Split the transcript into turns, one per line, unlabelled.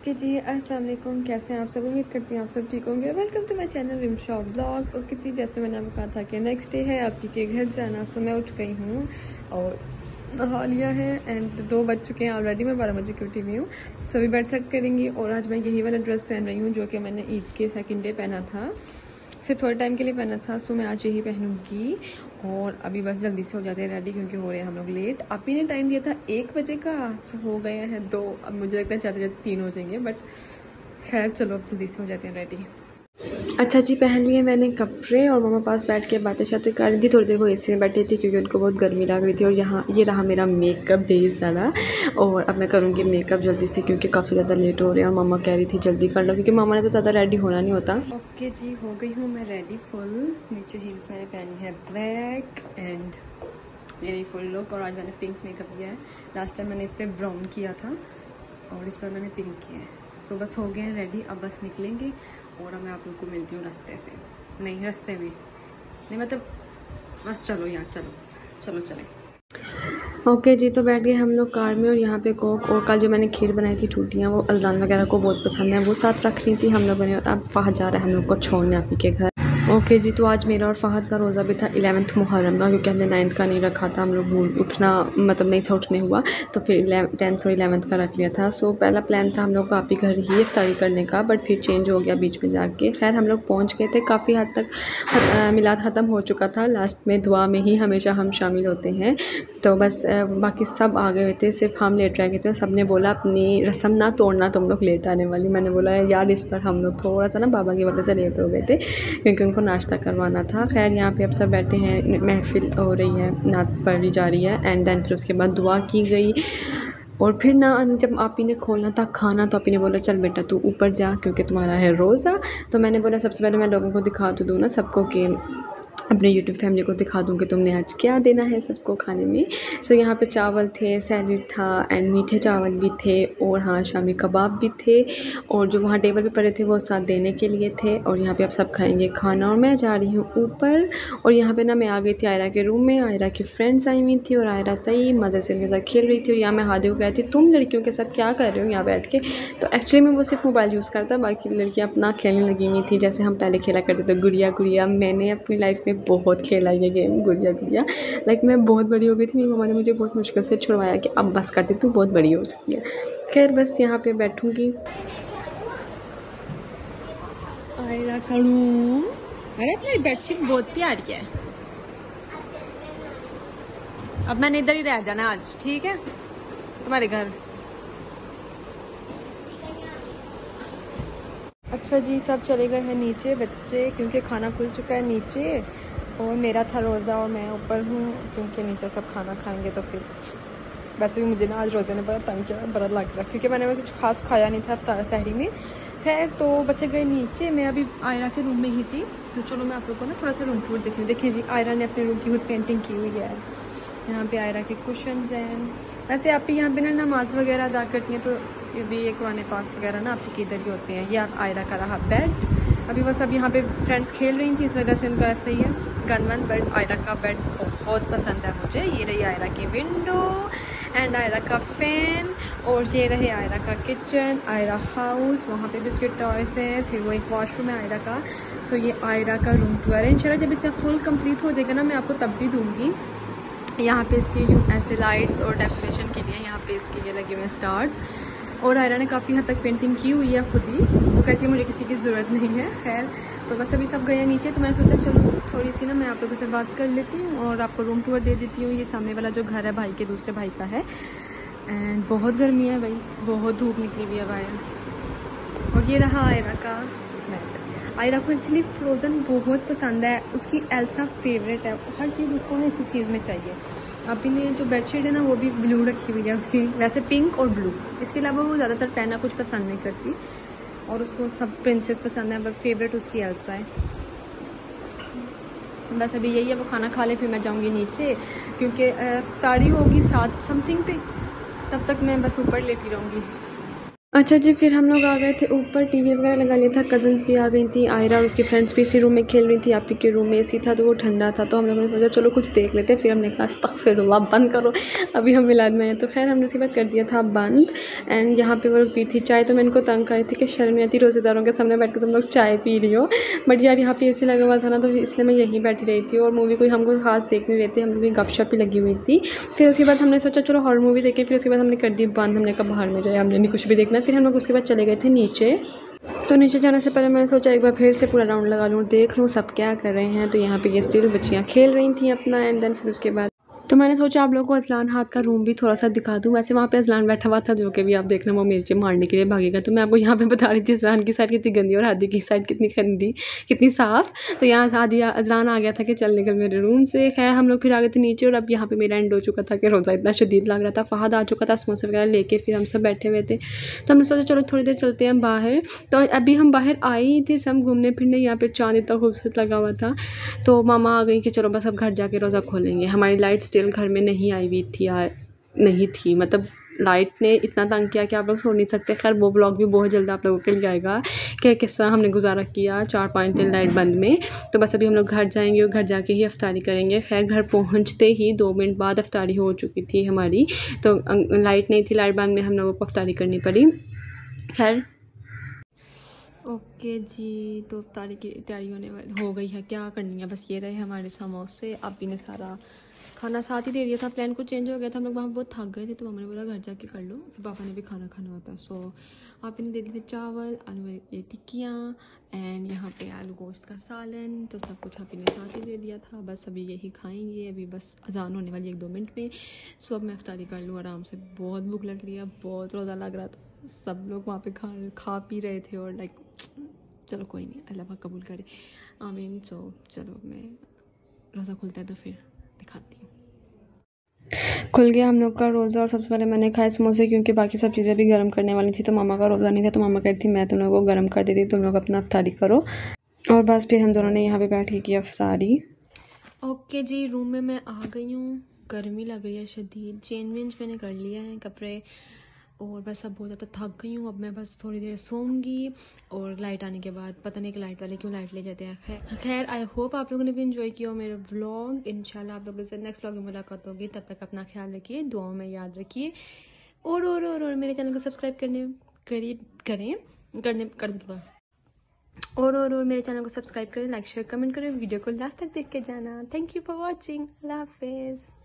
Okay जी, अस्सलाम वालेकुम। कैसे हैं आप सब? उम्मीद करती हैं आप सब ठीक होंगे। Welcome to my channel Rimsha vlogs. Okay ji, जैसे मैंने आपको कहा था कि नेक्स्ट डे है आपकी के घर जाना, सो मैं उठ गई हूँ और नहा लिया है एंड 2 बज चुके हैं ऑलरेडी। मैं 12 बजे की उठी हुई हूँ। सभी बेड सेट करेंगी और आज मैं यही वाला ड्रेस पहन रही हूँ जो कि मैंने ईद के सेकंड डे पहना था, सिर्फ थोड़े टाइम के लिए पहना था। सो मैं आज यही पहनूंगी और अभी बस जल्दी से हो जाते हैं रेडी क्योंकि हो रहे हैं हम लोग लेट। आप ही ने टाइम दिया था 1 बजे का, सो हो गए हैं 2। अब मुझे लगता है जाते जाते 3 हो जाएंगे, बट खैर चलो अब जल्दी से हो जाते हैं रेडी। अच्छा जी, पहन लिए मैंने कपड़े और मम्मा पास बैठ के बातें शातें कर रही थी। थोड़ी देर वो एसी में बैठी थी क्योंकि उनको बहुत गर्मी लग रही थी। और यहाँ ये रहा मेरा मेकअप ढेर सारा, और अब मैं करूँगी मेकअप जल्दी से क्योंकि काफ़ी ज़्यादा लेट हो रहे हैं और मम्मा कह रही थी जल्दी कर लो क्योंकि मामा ने तो ज़्यादा रेडी होना नहीं होता। ओके जी, हो गई हूँ मैं रेडी फुल। नीचे हील्स मैंने पहनी है ब्लैक एंड मेरी फुल लुक। और आज मैंने पिंक मेकअप किया है। लास्ट टाइम मैंने इस पर ब्राउन किया था और इस पर मैंने पिंक किया है। सो बस हो गए हैं रेडी, अब बस निकलेंगे और अब मैं आप लोग को मिलती हूँ रास्ते से। नहीं रास्ते में नहीं, मतलब बस चलो यार, चलो चलो चलें। ओके जी, तो बैठ गए हम लोग कार में और यहाँ पे कोक और कल जो मैंने खीर बनाई थी टूटियाँ, वो अल्लान वगैरह को बहुत पसंद है, वो साथ रख ली थी हम लोगों ने। अब फहद जा रहा है हम लोग को छोड़ने आप ही के घर। ओके जी, तो आज मेरा और फहद का रोज़ा भी था 11th मुहर्रम का, क्योंकि हमने 9th का नहीं रखा था। हम लोग भूल उठना मतलब नहीं था उठने हुआ, तो फिर 10th और 11th का रख लिया था। सो पहला प्लान था हम लोग का आप ही घर ही इफ्तारी करने का, बट फिर चेंज हो गया बीच में जाके। खैर हम लोग पहुँच गए थे, काफ़ी हद तक मिलाद ख़त्म हो चुका था। लास्ट में दुआ में ही हमेशा हम शामिल होते हैं, तो बस बाकी सब आ गए थे, सिर्फ हम लेट रह गए थे। सब ने बोला अपनी रस्म ना तोड़ना, तुम लोग लेट आने वाली। मैंने बोला यार इस पर हम लोग थोड़ा सा ना बाबा की वजह से लेट हो गए थे क्योंकि उनको नाश्ता करवाना था। खैर यहाँ पे अब सब बैठे हैं, महफिल हो रही है, नात पढ़ी जा रही है एंड देन फिर उसके बाद दुआ की गई। और फिर ना जब आप ही ने खोलना था खाना तो आप ही ने बोला चल बेटा तू ऊपर जा क्योंकि तुम्हारा है रोज़ा। तो मैंने बोला सबसे पहले मैं लोगों को दिखा तो दूँ ना सबको, कि अपने यूट्यूब फैमिली को दिखा दूँ कि तुमने आज क्या देना है सबको खाने में। सो यहाँ पे चावल थे, सैलड था एंड मीठे चावल भी थे, और हाँ शामी कबाब भी थे, और जो वहाँ टेबल पे पड़े थे वो साथ देने के लिए थे। और यहाँ पे अब सब खाएंगे खाना और मैं जा रही हूँ ऊपर। और यहाँ पे ना मैं आ गई थी आयरा के रूम में। आयरा की फ्रेंड्स आई हुई थी और आयरा सही मज़े से उनके साथ खेल रही थी। और यहाँ मैं हादी को कहती तुम लड़कियों के साथ क्या कर रहे हो यहाँ बैठ के। तो एक्चुअली मैं वो सिर्फ मोबाइल यूज़ करता, बाकी लड़कियाँ अपना खेलने लगी हुई थी जैसे हम पहले खेला करते थे, गुड़िया गुड़िया। मैंने अपनी लाइफ में बहुत खेला ये गेम गुड़िया गुड़िया। लाइक मैं बहुत बड़ी हो गई थी, मेरी मम्मा ने मुझे बहुत मुश्किल से छुड़वाया कि अब बस करती तू बहुत बड़ी हो चुकी है। खैर बस यहाँ पे बैठूंगी। आयरा का रूम, अरे तेरी बेडशीट बहुत प्यारी है। अब मैंने इधर ही रह जाना आज, ठीक है, तुम्हारे घर। अच्छा जी, सब चले गए हैं नीचे बच्चे क्योंकि खाना खुल चुका है नीचे। और मेरा था रोज़ा और मैं ऊपर हूँ क्योंकि नीचे सब खाना खाएंगे। तो फिर वैसे भी मुझे ना आज रोज़े ने बड़ा तंग किया, बड़ा लग रहा क्योंकि मैंने कुछ खास खाया नहीं था इफ्तार सहरी में। खैर तो बच्चे गए नीचे, मैं अभी आयरा के रूम में ही थी। तो चलो मैं आप लोगों को ना थोड़ा सा रूम टूर देखूँ। देखिए जी, आयरा ने अपने रूम की खुद पेंटिंग की हुई है। यहाँ पे आयरा के कुशन्स हैं। वैसे आप यहाँ पे ना नमाज वगैरह अदा करती हैं तो ये भी ये कुरान पाक वगैरह ना आपके इधर ही होते हैं। ये आप आयरा का रहा बेड। अभी वो सब यहाँ पे फ्रेंड्स खेल रही थी, इस वजह से उनका ऐसा ही है गन वन। बट आयरा का बेड बहुत पसंद है मुझे। ये रही आयरा की विंडो एंड आयरा का फैन, और ये रहे आयरा का किचन, आयरा हाउस। वहाँ पे भी उसके टॉयस हैं। फिर वो एक वॉशरूम है आयरा का। सो ये आयरा का रूम टूर है। इंशाल्लाह जब इसका फुल कंप्लीट हो जाएगा ना मैं आपको तब भी दूँगी। यहाँ पे इसके यूँ ऐसे लाइट्स और डेकोरेशन के लिए यहाँ पे इसके ये लगे हुए हैं स्टार्स। और आयरा ने काफ़ी हद तक पेंटिंग की हुई है खुद ही, वो कहती है मुझे किसी की ज़रूरत नहीं है। खैर तो बस अभी सब गए हैं नीचे, तो मैं सोचा चलो थोड़ी सी ना मैं आप लोगों से बात कर लेती हूँ और आपको रूम टूर दे देती हूँ। ये सामने वाला जो घर है भाई के दूसरे भाई का है एंड बहुत गर्मी है भाई, बहुत धूप निकली हुई है बाहर। और ये रहा आयरा का बेड। आयरा को एक्चुअली फ्रोज़न बहुत पसंद है, उसकी एल्सा फेवरेट है। हर चीज़ उसको ना इसी चीज़ में चाहिए। अभी ने जो बेडशीट है ना वो भी ब्लू रखी हुई है उसकी, वैसे पिंक और ब्लू। इसके अलावा वो ज़्यादातर पहनना कुछ पसंद नहीं करती और उसको सब प्रिंसेस पसंद है, बट फेवरेट उसकी एल्सा है। बस अभी यही है, वो खाना खा ले फिर मैं जाऊँगी नीचे क्योंकि इफ्तारी होगी 7 समथिंग पे, तब तक मैं बस ऊपर लेटी रहूँगी। अच्छा जी, फिर हम लोग आ गए थे ऊपर, टीवी वगैरह लगा लिया था, कज़न्स भी आ गई थी, आयरा और उसकी फ्रेंड्स भी इसी रूम में खेल रही थी। आप ही के रूम में एसी था तो वो ठंडा था, तो हम लोगों ने सोचा चलो कुछ देख लेते हैं। फिर हमने कहा अस्तगफिरुल्लाह, बंद करो, अभी हम मिलाद में हैं। तो खैर हमने उसके बाद कर दिया था बंद। एंड यहाँ पे वो लोग पी थी चाय, तो मैं इनको तंग कर रही थी कि शर्म नहीं आती रोज़ेदारों के सामने बैठ कर तुम लोग चाय पी रही हो। बट यार यहाँ पे एसी लगा हुआ था ना, तो इसलिए मैं यहीं बैठी रही थी और मूवी कोई हमको खास देख नहीं रहे थे, हम लोग की गपशप ही लगी हुई थी। फिर उसके बाद हमने सोचा चलो हॉरर मूवी देखें, फिर उसके बाद हमने कर दी बंद। हमने कहा बाहर में जाए, हमने नहीं कुछ भी देखना। फिर हम लोग उसके बाद चले गए थे नीचे। तो नीचे जाने से पहले मैंने सोचा एक बार फिर से पूरा राउंड लगा लूँ, देख लूँ सब क्या कर रहे हैं। तो यहाँ पे ये स्टिल बच्चियाँ खेल रही थी अपना। एंड देन फिर उसके बाद तो मैंने सोचा आप लोगों को अज़लान हाथ का रूम भी थोड़ा सा दिखा दूँ। वैसे वहाँ पे अज़लान बैठा हुआ था, जो कि भी आप देखना वो मेरे मारने के लिए भागेगा। तो मैं आपको यहाँ पे बता रही थी अज़लान की साइड कितनी गंदी और हादी की साइड कितनी गंदी, कितनी साफ़। तो यहाँ हादी अज़लान आ गया था कि चल निकल मेरे रूम से। खैर हम लोग फिर आ गए थे नीचे और अब यहाँ पे मेरा एंड हो चुका था कि रोज़ा इतना शदीद लग रहा था। फ़हद आ चुका था समोसे वगैरह लेके, फिर हम सब बैठे हुए थे। तो हमने सोचा चलो थोड़ी देर चलते हैं बाहर। तो अभी हम बाहर आई ही थे सब घूमने फिरने। यहाँ पे चाँद इतना खूबसूरत लगा हुआ था, तो मामा आ गई कि चलो बस अब घर जाके रोज़ा खोलेंगे। हमारी लाइट स्टिल घर में नहीं आई हुई थी यार, नहीं थी, मतलब लाइट ने इतना तंग किया कि आप लोग सोच नहीं सकते। खैर वो ब्लॉग भी बहुत जल्द आप लोगों के लिए आएगा कि किस तरह हमने गुजारा किया 4-5 दिन लाइट बंद में। तो बस अभी हम लोग घर जाएंगे और घर जाके ही अफ्तारी करेंगे। खैर घर पहुंचते ही 2 मिनट बाद अफ्तारी हो चुकी थी हमारी, तो लाइट नहीं थी, लाइट बंद में हम लोगों को अफ्तारी करनी पड़ी। खैर ओके जी, तो अफ्तारी की तैयारी हो गई है, क्या करनी है, बस ये रहे हमारे समोसे। आप ने सारा खाना साथ ही दे दिया था, प्लान कुछ चेंज हो गया था, हम लोग वहाँ बहुत थक गए थे, तो मामा ने बोला घर जाके कर लो, फिर पापा ने भी खाना खाना होता। सो आप ने दे दिए थे चावल, आलू की टिक्कियाँ एंड यहाँ पे आलू गोश्त का सालन, तो सब कुछ आप ने साथ ही दे दिया था। बस अभी यही खाएंगे, अभी बस अजान होने वाली 1-2 मिनट में। सो अब मैं अफ्तारी कर लूँ आराम से, बहुत भूख लग रही है, बहुत रोज़ा लग रहा था। सब लोग वहाँ पे खा पी रहे थे और लाइक चलो कोई नहीं, अल्लाह पाक कबूल करे, आमीन। सो चलो मैं रोज़ा खुलता है तो फिर दिखाती हूँ। खुल गया हम लोग का रोज़ा और सबसे पहले मैंने खाए समोसे, क्योंकि बाकी सब चीज़ें भी गर्म करने वाली थी। तो मामा का रोज़ा नहीं था, तो मामा कहती थी मैं तुम लोगों को गर्म कर देती, तुम लोग अपना अफ्तारी करो। और बस फिर हम दोनों ने यहाँ पे बैठ के किया अफ्तारी। ओके जी, रूम में मैं आ गई हूँ, गर्मी लग रही है शदीद। चेंज वेंज मैंने कर लिया है कपड़े और बस अब बहुत ज़्यादा थक गई हूँ। अब मैं बस थोड़ी देर सोऊंगी और लाइट आने के बाद, पता नहीं कि लाइट वाले क्यों लाइट ले जाते हैं। खैर आई होप आप लोगों ने भी एंजॉय किया मेरा व्लॉग। इंशाल्लाह आप लोगों से नेक्स्ट व्लॉग में मुलाकात होगी, तब तक अपना ख्याल रखिए, दुआओं में याद रखिए और मेरे चैनल को सब्सक्राइब और मेरे चैनल को सब्सक्राइब करें, लाइक शेयर कमेंट करें, वीडियो को लास्ट तक देख के जाना। थैंक यू फॉर वॉचिंग, अल्लाह हाफिज़।